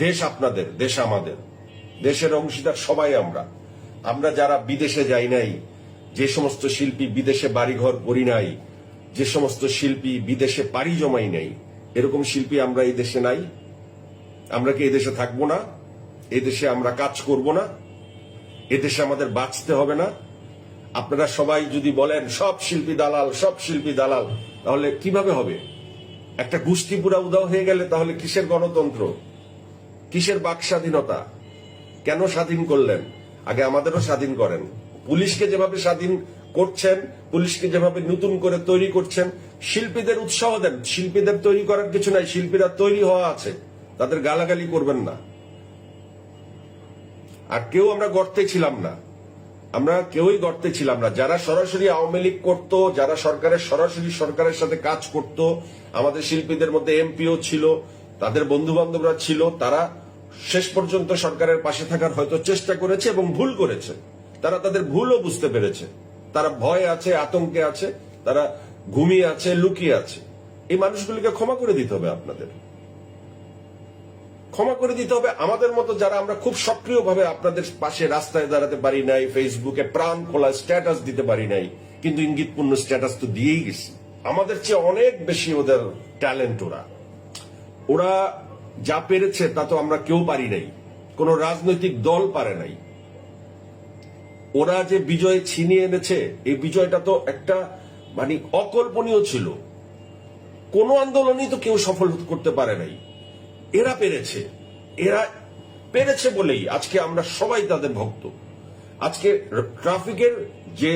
দেশ আপনাদের, দেশ আমাদের, দেশের অংশীদার সবাই আমরা। আমরা যারা বিদেশে যাই নাই, যে সমস্ত শিল্পী বিদেশে বাড়িঘর করি নাই, যে সমস্ত শিল্পী বিদেশে পাড়ি জমাই নাই, এরকম শিল্পী আমরা এই দেশে নাই। আমরা কি এই দেশে থাকবো না? এই দেশে আমরা কাজ করব না? এদেশে আমাদের বাঁচতে হবে না? আপনারা সবাই যদি বলেন সব শিল্পী দালাল, সব শিল্পী দালাল, তাহলে কিভাবে হবে? একটা গোষ্ঠী পুরা উদাও হয়ে গেলে তাহলে কিসের গণতন্ত্র, কিসের বাক স্বাধীনতা? কেন স্বাধীন করলেন? আগে আমাদেরও স্বাধীন করেন। পুলিশকে যেভাবে স্বাধীন করছেন, পুলিশকে যেভাবে নতুন করে তৈরি করছেন, শিল্পীদের উৎসাহ দেন। শিল্পীদের তৈরি করার কিছু নাই, শিল্পীরা তৈরি হওয়া আছে, তাদের গালাগালি করবেন না। আর কেউ আমরা গর্তে ছিলাম না, আমরা কেউই গর্তে ছিলাম না। যারা সরাসরি আওয়ামী লীগ করতো, যারা সরাসরি সরকারের সাথে কাজ করত, আমাদের শিল্পীদের মধ্যে এমপিও ছিল, তাদের বন্ধু বান্ধবরা ছিল, তারা শেষ পর্যন্ত সরকারের পাশে থাকার হয়তো চেষ্টা করেছে এবং ভুল করেছে। তারা তাদের ভুলও বুঝতে পেরেছে। তারা ভয় আছে, আতঙ্কে আছে, তারা ঘুমিয়ে আছে, লুকিয়ে আছে। এই মানুষগুলিকে ক্ষমা করে দিতে হবে আপনাদের, ক্ষমা করে দিতে হবে। আমাদের মতো যারা আমরা খুব সক্রিয়ভাবে আপনাদের পাশে রাস্তায় দাঁড়াতে পারি নাই, ফেসবুকে প্রাণ খোলা স্ট্যাটাস দিতে পারি নাই, কিন্তু ইঙ্গিতপূর্ণ স্ট্যাটাস তো দিয়েই গেছি। আমাদের চেয়ে অনেক বেশি ওদের ট্যালেন্ট। ওরা যা পেরেছে তা তো আমরা কেউ পারি নাই, কোন রাজনৈতিক দল পারে নাই। ওরা যে বিজয় ছিনিয়ে এনেছে, এই বিজয়টা তো একটা মানে অকল্পনীয় ছিল। কোন আন্দোলনই তো কেউ সফল করতে পারে নাই। এরা পেরেছে বলেই আজকে আমরা সবাই তাদের ভক্ত। আজকে ট্রাফিকের যে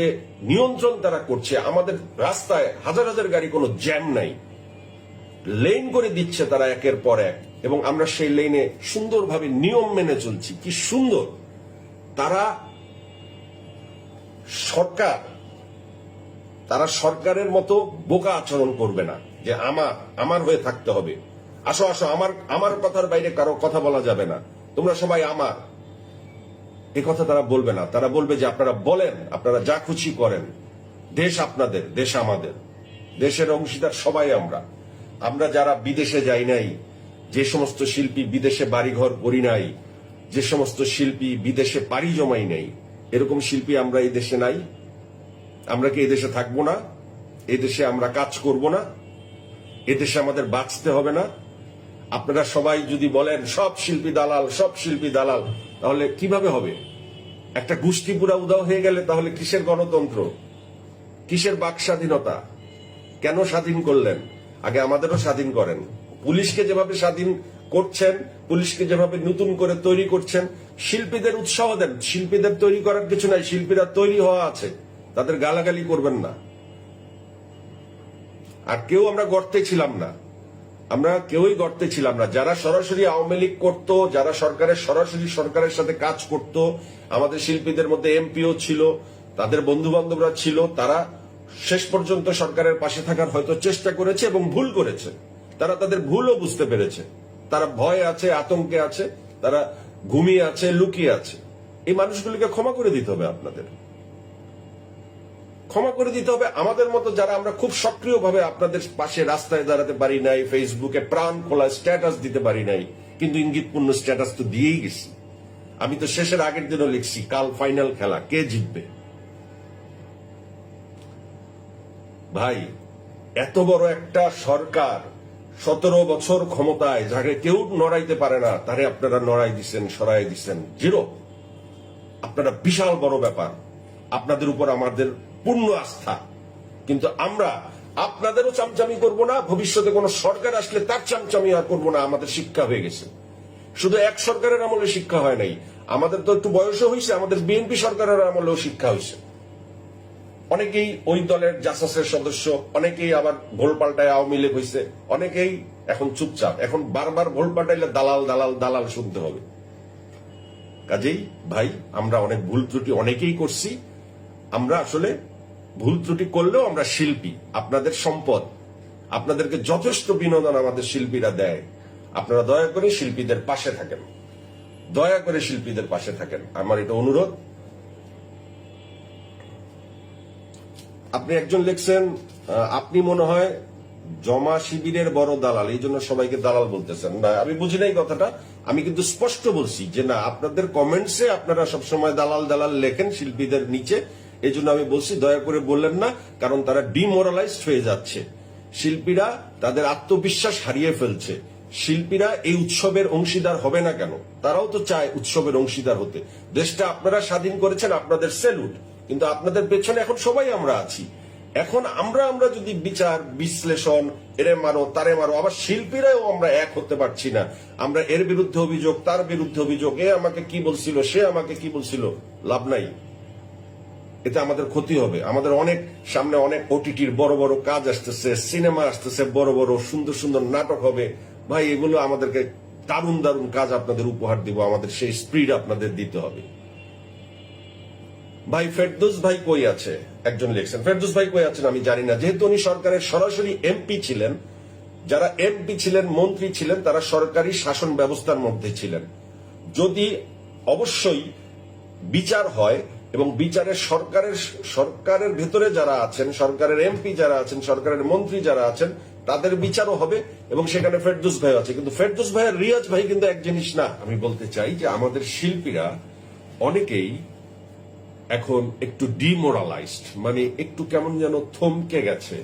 নিয়ন্ত্রণ তারা করছে, আমাদের রাস্তায় হাজার হাজার গাড়ি, কোনো জ্যাম নাই, লেন করে দিচ্ছে তারা একের পর এক, এবং আমরা সেই লেনে সুন্দরভাবে নিয়ম মেনে চলছি। কি সুন্দর! তারা সরকারের মতো বোকা আচরণ করবে না যে আমার হয়ে থাকতে হবে, আসো আসো, আমার কথার বাইরে কারো কথা বলা যাবে না, তোমরা সবাই আমার। এ কথা তারা বলবে না। তারা বলবে যে আপনারা বলেন, আপনারা যা খুশি করেন, দেশ আপনাদের, দেশ আমাদের, দেশের অংশীদার সবাই আমরা। আমরা যারা বিদেশে যাই নাই, যে সমস্ত শিল্পী বিদেশে বাড়িঘর করি নাই, যে সমস্ত শিল্পী বিদেশে পাড়ি জমাই নাই, এরকম শিল্পী আমরা এই দেশে নাই। আমরা কি এই দেশে থাকবো না? এই দেশে আমরা কাজ করব না? এদেশে আমাদের বাঁচতে হবে না? আপনারা সবাই যদি বলেন সব শিল্পী দালাল, সব শিল্পী দালাল, তাহলে কিভাবে হবে? একটা গোষ্ঠী পুরা উদাও হয়ে গেলে তাহলে কিসের গণতন্ত্র, কিসের বাক স্বাধীনতা? কেন স্বাধীন করলেন? আগে আমাদেরও স্বাধীন করেন। পুলিশকে যেভাবে স্বাধীন করছেন, পুলিশকে যেভাবে নতুন করে তৈরি করছেন, শিল্পীদের উৎসাহ দেন। শিল্পীদের তৈরি করার কিছু নাই, শিল্পীরা তৈরি হওয়া আছে, তাদের গালাগালি করবেন না। আর কেউ আমরা গর্তে ছিলাম না, আমরা কেউই গর্তে ছিলাম না। যারা সরাসরি আওয়ামী লীগ করতো, যারা সরাসরি সরকারের সাথে কাজ করত, আমাদের শিল্পীদের মধ্যে এমপিও ছিল, তাদের বন্ধু বান্ধবরা ছিল, তারা শেষ পর্যন্ত সরকারের পাশে থাকার হয়তো চেষ্টা করেছে এবং ভুল করেছে। তারা তাদের ভুলও বুঝতে পেরেছে। তারা ভয় আছে, আতঙ্কে আছে, তারা ঘুমিয়ে আছে, লুকিয়ে আছে। এই মানুষগুলিকে ক্ষমা করে দিতে হবে আপনাদের, ক্ষমা করে দিতে হবে। আমাদের মতো যারা আমরা খুব সক্রিয়ভাবে আপনাদের পাশে রাস্তায় দাঁড়াতে পারি নাই, ফেসবুকে প্রাণ খোলা স্ট্যাটাস দিতে পারি নাই, কিন্তু ইঙ্গিতপূর্ণ স্ট্যাটাস তো দিয়েই গেছি। আমি তো শেষের আগের দিনও লিখছি, কাল ফাইনাল খেলা, কে জিতবে। ভাই, এত বড় একটা সরকার, 17 বছর ক্ষমতায়, যাকে কেউ নড়াইতে পারে না, তারে আপনারা নড়াই দিচ্ছেন, সরাই দিচ্ছেন, জিরো। আপনারা বিশাল বড় ব্যাপার, আপনাদের উপর আমাদের পূর্ণ আস্থা। কিন্তু আমরা আপনাদেরও চামচামি করব না, ভবিষ্যতে কোন সরকার আসলে তার চামচামি আর করবো না। আমাদের শিক্ষা হয়ে গেছে। শুধু এক সরকারের আমলে শিক্ষা হয় নাই, আমাদের তো একটু বয়সও হয়েছে, আমাদের বিএনপি সরকারের আমলেও শিক্ষা হয়েছে। অনেকেই ওই দলের জাসাসের সদস্য, অনেকেই আবার ভোল পাল্টায় আওয়ামী লীগ হয়েছে, অনেকেই এখন চুপচাপ। এখন বারবার ভোল পাল্টাইলে দালাল দালাল দালাল শুনতে হবে। কাজেই ভাই, আমরা অনেক ভুল ত্রুটি অনেকেই করছি। আমরা আসলে ভুল ত্রুটি করলেও আমরা শিল্পী, আপনাদের সম্পদ, আপনাদেরকে যথেষ্ট বিনোদন আমাদের শিল্পীরা দেয়। আপনারা দয়া করে শিল্পীদের পাশে থাকেন, দয়া করে শিল্পীদের পাশে থাকেন, আমার এটা অনুরোধ। আপনি একজন লিখছেন, আপনি মনে হয় জমা শিবিরের বড় দালাল, এই জন্য সবাইকে দালাল বলতেছেন না, আমি বুঝি নাই কথাটা। আমি কিন্তু স্পষ্ট বলছি যে না, আপনাদের কমেন্টসে আপনারা সবসময় দালাল দালাল লেখেন শিল্পীদের নিচে, এই জন্য আমি বলছি দয়া করে বললেন না, কারণ তারা ডিমোরালাইজড হয়ে যাচ্ছে। শিল্পীরা তাদের আত্মবিশ্বাস হারিয়ে ফেলছে। শিল্পীরা এই উৎসবের অংশীদার হবে না কেন? তারাও তো চায় উৎসবের অংশীদার হতে। দেশটা আপনারা স্বাধীন করেছেন, আপনাদের স্যালুট, কিন্তু আপনাদের পেছনে এখন সবাই আমরা আছি। এখন আমরা যদি বিচার বিশ্লেষণ, এরে মারো তারে মারো, আবার শিল্পীরাও আমরা এক হতে পারছি না। আমরা এর বিরুদ্ধে অভিযোগ, তার বিরুদ্ধে অভিযোগ, এ আমাকে কি বলছিল, সে আমাকে কি বলছিল, লাভ নাই। এতে আমাদের ক্ষতি হবে। আমাদের অনেক সামনে অনেক ওটিটির বড় বড় কাজ আসতেছে, সিনেমা আসতেছে, বড় বড় সুন্দর সুন্দর নাটক হবে। ভাই, এগুলো আমাদেরকে দারুণ দারুণ কাজ আপনাদের উপহার দিব, আমাদের সেই স্পিড আপনাদের দিতে হবে। ভাই ফেরদৌস ভাই কই আছে? একজন লিখছেন ফেরদৌস ভাই কই আছেন আমি জানি না, যেহেতু উনি সরকারের সরাসরি এমপি ছিলেন। যারা এমপি ছিলেন, মন্ত্রী ছিলেন, তারা সরকারি শাসন ব্যবস্থার মধ্যে ছিলেন। যদি অবশ্যই বিচার হয় এবং বিচারে সরকারের ভেতরে যারা আছেন, সরকারের এমপি যারা আছেন, সরকারের মন্ত্রী যারা আছেন, তাদের বিচারও হবে এবং সেখানে ফেরদৌস ভাই আছে। কিন্তু ফেরদৌস ভাই আর রিয়াজ ভাই কিন্তু এক জিনিস না। আমি বলতে চাই যে আমাদের শিল্পীরা অনেকেই এখন একটু ডিমোরালাইজড, মানে একটু কেমন যেন থমকে গেছে।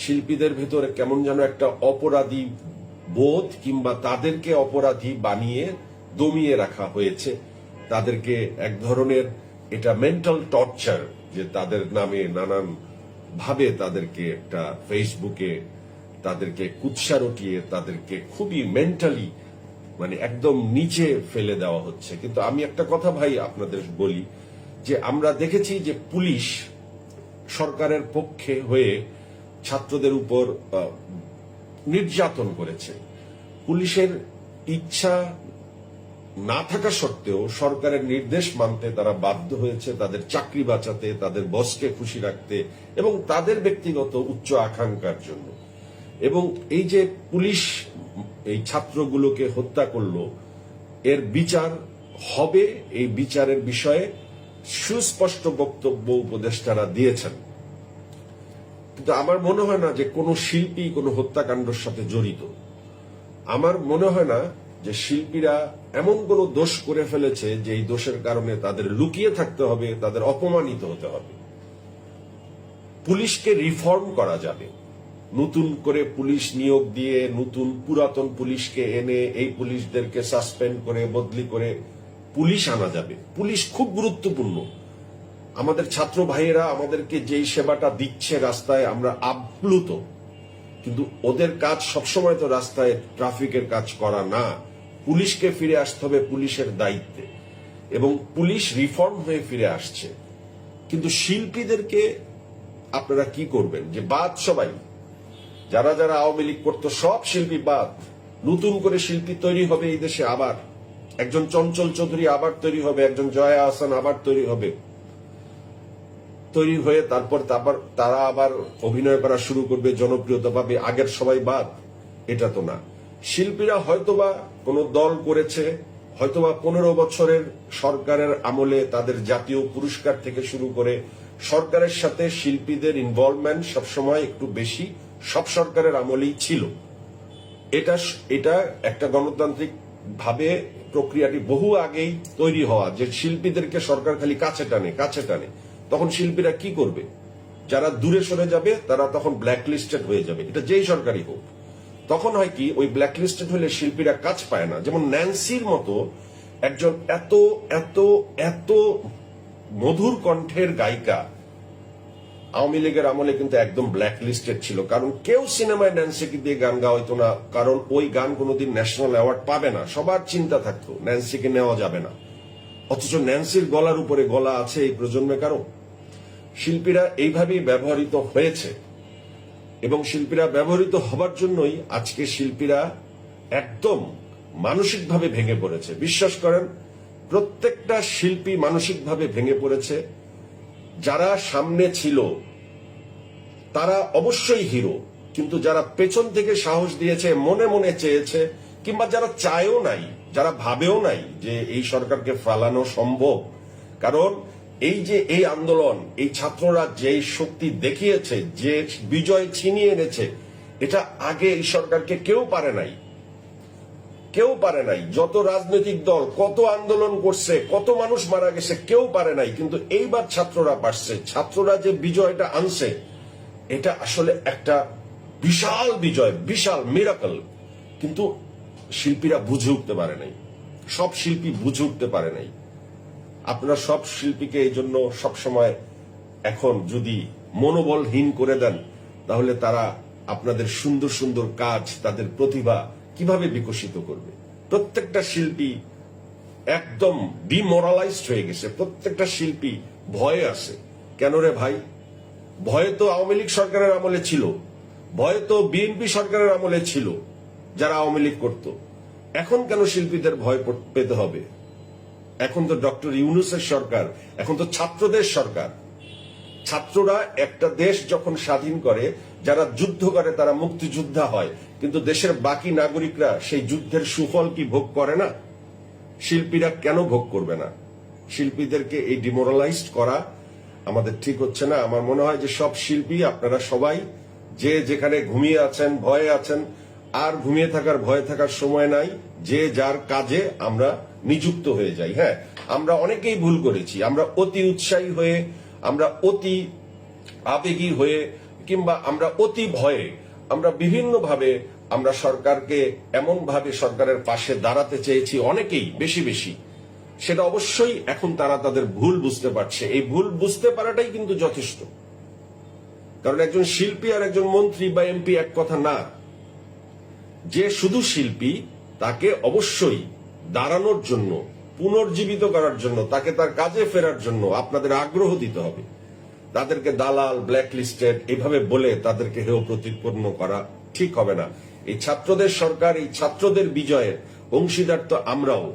শিল্পীদের ভেতরে কেমন যেন একটা অপরাধী বোধ, কিংবা তাদেরকে অপরাধী বানিয়ে দমিয়ে রাখা হয়েছে। তাদেরকে এক ধরনের এটা মেন্টাল টর্চার, যে তাদের নামে নানান ভাবে তাদেরকে একটা ফেসবুকে তাদেরকে কুৎসা রটিয়ে তাদেরকে খুবই মেন্টালি মানে একদম নিচে ফেলে দেওয়া হচ্ছে। কিন্তু আমি একটা কথা ভাই আপনাদের বলি, যে আমরা দেখেছি যে পুলিশ সরকারের পক্ষে হয়ে ছাত্রদের উপর নির্যাতন করেছে। পুলিশের ইচ্ছা না থাকা সত্ত্বেও সরকারের নির্দেশ মানতে তারা বাধ্য হয়েছে, তাদের চাকরি বাঁচাতে, তাদের বসকে খুশি রাখতে এবং তাদের ব্যক্তিগত উচ্চ আকাঙ্ক্ষার জন্য। এবং এই যে পুলিশ এই ছাত্রগুলোকে হত্যা করলো, এর বিচার হবে, এই বিচারের বিষয়ে সুস্পষ্ট বক্তব্য উপদেষ্টারা দিয়েছেন। কিন্তু আমার মনে হয় না যে কোনো শিল্পী কোনো হত্যাকাণ্ডের সাথে জড়িত। আমার মনে হয় না যে শিল্পীরা এমন কোনো দোষ করে ফেলেছে যে এই দোষের কারণে তাদের লুকিয়ে থাকতে হবে, তাদের অপমানিত হতে হবে। পুলিশকে রিফর্ম করা যাবে, নতুন করে পুলিশ নিয়োগ দিয়ে, নতুন পুরাতন পুলিশকে এনে এই পুলিশদেরকে সাসপেন্ড করে বদলি করে পুলিশ আনা যাবে। পুলিশ খুব গুরুত্বপূর্ণ। আমাদের ছাত্র ভাইয়েরা আমাদেরকে যেই সেবাটা দিচ্ছে রাস্তায়, আমরা আপ্লুত। কিন্তু ওদের কাজ সবসময় তো রাস্তায় ট্রাফিকের কাজ করা না। পুলিশকে ফিরে আসতে হবে পুলিশের দায়িত্বে, এবং পুলিশ রিফর্ম হয়ে ফিরে আসছে। কিন্তু শিল্পীদেরকে আপনারা কি করবেন? যে বাদ সবাই, যারা যারা আওয়ামী লীগ করতো সব শিল্পী বাদ, নতুন করে শিল্পী তৈরি হবে এই দেশে। আবার একজন চঞ্চল চৌধুরী আবার তৈরি হবে, একজন জয়া আহসান আবার তৈরি হবে, তৈরি হয়ে তারপর তারা আবার অভিনয় করা শুরু করবে, জনপ্রিয়তা পাবে। আগের সবাই বাদ, এটা তো না। শিল্পীরা হয়তোবা কোনো দল করেছে, হয়তোবা 15 বছরের সরকারের আমলে তাদের জাতীয় পুরস্কার থেকে শুরু করে সরকারের সাথে শিল্পীদের ইনভলভমেন্ট সবসময় একটু বেশি, সব সরকারের আমলেই ছিল। এটা একটা গণতান্ত্রিক ভাবে প্রক্রিয়াটি বহু আগেই তৈরি হওয়া, যে শিল্পীদেরকে সরকার খালি কাছে টানে। তখন শিল্পীরা কি করবে? যারা দূরে সরে যাবে তারা তখন ব্ল্যাকলিস্টেড হয়ে যাবে, এটা যেই সরকারই হোক। তখন হয় কি, ওই ব্ল্যাকলিস্টেড হলে শিল্পীরা কাজ পায় না। যেমন ন্যান্সির মতো একজন এত এত এত মধুর কণ্ঠের গায়িকা আওয়ামী লীগের আমলে কিন্তু একদম ব্ল্যাকলিস্টেড ছিল, কারণ কেউ সিনেমায় ন্যান্সিকে দিয়ে গান গাওয়াইতো না, কারণ ওই গান কোনোদিন ন্যাশনাল অ্যাওয়ার্ড পাবে না। সবার চিন্তা থাকতো ন্যান্সিকে নেওয়া যাবে না, অথচ ন্যান্সির গলার উপরে গলা আছে এই প্রজন্মে কারো। শিল্পীরা এইভাবেই ব্যবহৃত হয়েছে, এবং শিল্পীরা ব্যবহৃত হবার জন্যই আজকে শিল্পীরা একদম মানসিকভাবে ভেঙে পড়েছে। বিশ্বাস করেন, প্রত্যেকটা শিল্পী মানসিকভাবে ভেঙে পড়েছে। যারা সামনে ছিল তারা অবশ্যই হিরো, কিন্তু যারা পেছন থেকে সাহস দিয়েছে, মনে মনে চেয়েছে, কিংবা যারা চায়ও নাই, যারা ভাবেও নাই যে এই সরকারকে ফালানো সম্ভব। কারণ এই যে এই আন্দোলন, এই ছাত্ররা যে শক্তি দেখিয়েছে, যে বিজয় ছিনিয়ে এনেছে, এটা আগে এই সরকারকে কেউ পারে নাই, কেউ পারে নাই। যত রাজনৈতিক দল কত আন্দোলন করছে, কত মানুষ মারা গেছে, কেউ পারে নাই। কিন্তু এইবার ছাত্ররা পারছে। ছাত্ররা যে বিজয়টা আনছে, এটা আসলে একটা বিশাল বিজয়, বিশাল মিরাকল। কিন্তু শিল্পীরা বুঝে উঠতে পারে নাই, সব শিল্পী বুঝে উঠতে পারে নাই। আপনারা সব শিল্পীকে এই জন্য সবসময় এখন যদি মনোবলহীন করে দেন, তাহলে তারা আপনাদের সুন্দর সুন্দর কাজ, তাদের প্রতিভা কিভাবে বিকশিত করবে? প্রত্যেকটা শিল্পী একদম ডিমোরালাইজড হয়ে গেছে, প্রত্যেকটা শিল্পী ভয়ে আছে। কেন রে ভাই? ভয়ে তো আওয়ামী লীগ সরকারের আমলে ছিল, ভয়ে তো বিএনপি সরকারের আমলে ছিল যারা আওয়ামী লীগ করত। এখন কেন শিল্পীদের ভয় পেতে হবে? এখন তো ডক্টর ইউনূসের সরকার, এখন তো ছাত্রদের সরকার। ছাত্ররা একটা দেশ যখন স্বাধীন করে, যারা যুদ্ধ করে তারা মুক্তিযোদ্ধা হয়, কিন্তু দেশের বাকি নাগরিকরা সেই যুদ্ধের সুফল কি ভোগ করে না? শিল্পীরা কেন ভোগ করবে না? শিল্পীদেরকে এই ডিমোরালাইজড করা আমাদের ঠিক হচ্ছে না। আমার মনে হয় যে সব শিল্পী, আপনারা সবাই যে যেখানে ঘুমিয়ে আছেন, ভয়ে আছেন, আর ঘুমিয়ে থাকার ভয়ে থাকার সময় নাই। যে যার কাজে আমরা নিযুক্ত হয়ে যাই। হ্যাঁ, আমরা অনেকেই ভুল করেছি। আমরা অতি উৎসাহী হয়ে, আমরা অতি আবেগী হয়ে, কিংবা আমরা অতি ভয়ে, আমরা বিভিন্ন ভাবে আমরা সরকারকে এমন ভাবে সরকারের পাশে দাঁড়াতে চেয়েছি অনেকেই, বেশি বেশি। সেটা অবশ্যই এখন তারা তাদের ভুল বুঝতে পারছে। এই ভুল বুঝতে পারাটাই কিন্তু যথেষ্ট। কারণ একজন শিল্পী আর একজন মন্ত্রী বা এমপি এক কথা না। যে শুধু শিল্পী, তাকে অবশ্যই দাঁড়ানোর জন্য, পুনর্জীবিত করার জন্য, তাকে তার কাজে ফেরার জন্য আপনাদের আগ্রহ দিতে হবে। তাদেরকে দালাল, ব্ল্যাক লিস্টেড এভাবে বলে তাদেরকে হেয় প্রতিপন্ন করা ঠিক হবে না। এই ছাত্রদের সরকার, এই ছাত্রদের বিজয়ের অংশীদার তো আমরাও।